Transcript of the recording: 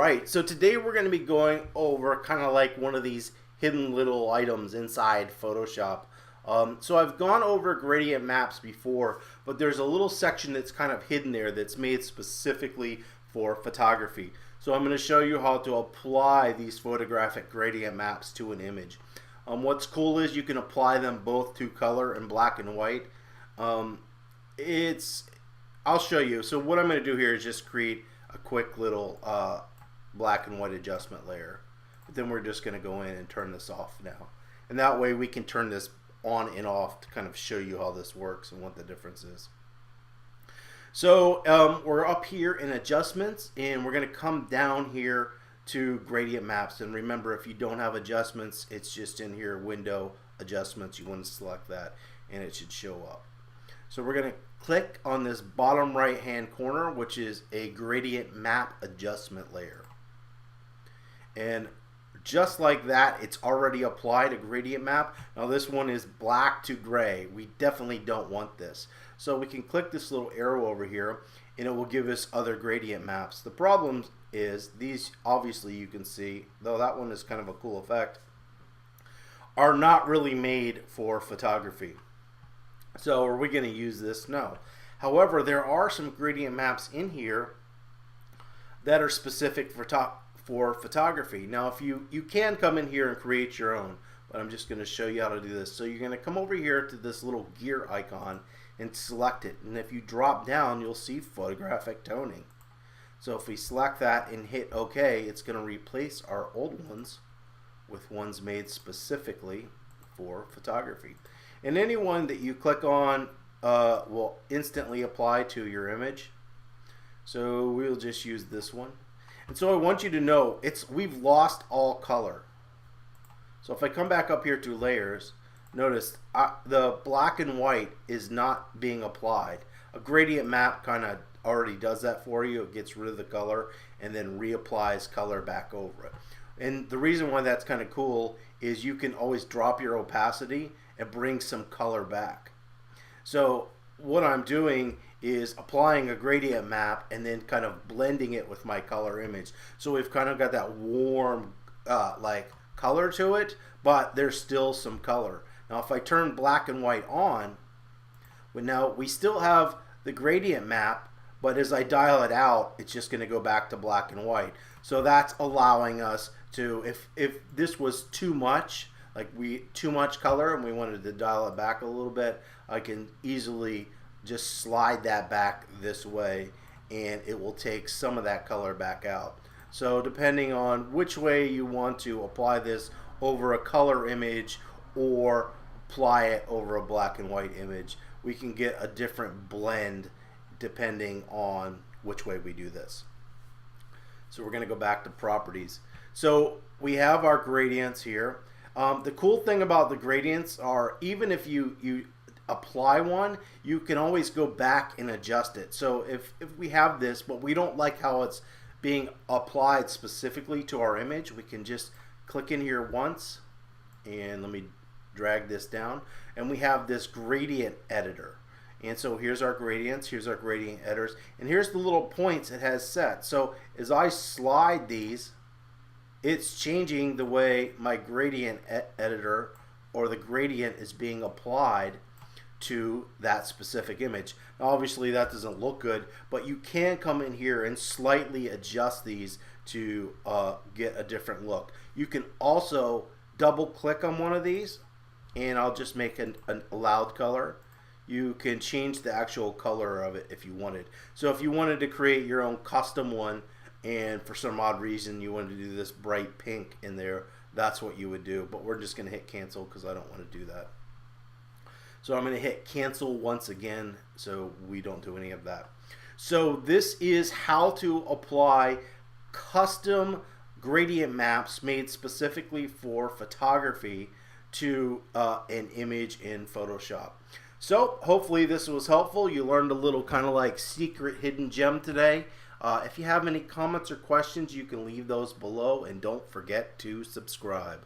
Alright, so today we're going to be going over kind of like one of these hidden little items inside Photoshop. So I've gone over gradient maps before, but there's a little section that's kind of hidden there that's made specifically for photography. So I'm going to show you how to apply these photographic gradient maps to an image. What's cool is you can apply them both to color and black and white. I'll show you. So what I'm going to do here is just create a quick little black and white adjustment layer. But then we're just going to go in and turn this off now. And that way we can turn this on and off to kind of show you how this works and what the difference is. So we're up here in adjustments, and we're going to come down here to gradient maps. And remember, if you don't have adjustments, it's just in here, window adjustments. You want to select that and it should show up. So we're going to click on this bottom right hand corner, which is a gradient map adjustment layer. And just like that, it's already applied a gradient map. Now this one is black to gray. We definitely don't want this. So we can click this little arrow over here and it will give us other gradient maps. The problem is these, obviously you can see, though that one is kind of a cool effect, are not really made for photography. So are we going to use this? No. However, there are some gradient maps in here that are specific for photography. Now if you can come in here and create your own, but I'm just going to show you how to do this. So you're going to come over here to this little gear icon and select it, and if you drop down you'll see photographic toning. So if we select that and hit OK, it's going to replace our old ones with ones made specifically for photography. And any one that you click on will instantly apply to your image. So we'll just use this one. And so I want you to know we've lost all color. So if I come back up here to layers, notice the black and white is not being applied. A gradient map kind of already does that for you. It gets rid of the color and then reapplies color back over it. And the reason why that's kind of cool is you can always drop your opacity and bring some color back. So what I'm doing is applying a gradient map and then kind of blending it with my color image. So we've kind of got that warm like color to it, but there's still some color. Now if I turn black and white on, now we still have the gradient map, but as I dial it out, it's just going to go back to black and white. So that's allowing us to, if this was too much, like too much color and we wanted to dial it back a little bit, I can easily just slide that back this way and it will take some of that color back out. So depending on which way you want to apply this over a color image or apply it over a black and white image, we can get a different blend depending on which way we do this. So we're going to go back to properties. So we have our gradients here. The cool thing about the gradients are, even if you apply one, you can always go back and adjust it. So if we have this, but we don't like how it's being applied specifically to our image, we can just click in here once, and let me drag this down, and we have this gradient editor. And so here's our gradients, here's our gradient editors, and here's the little points it has set. So as I slide these, it's changing the way my gradient editor or the gradient is being applied to that specific image. Now obviously that doesn't look good, but you can come in here and slightly adjust these to get a different look. You can also double click on one of these, and I'll just make a loud color. You can change the actual color of it if you wanted. So if you wanted to create your own custom one, and for some odd reason you wanted to do this bright pink in there, that's what you would do. But we're just going to hit cancel because I don't want to do that. So I'm going to hit cancel once again so we don't do any of that. So this is how to apply custom gradient maps made specifically for photography to an image in Photoshop. So hopefully this was helpful. You learned a little kind of like secret hidden gem today. If you have any comments or questions, you can leave those below, and don't forget to subscribe.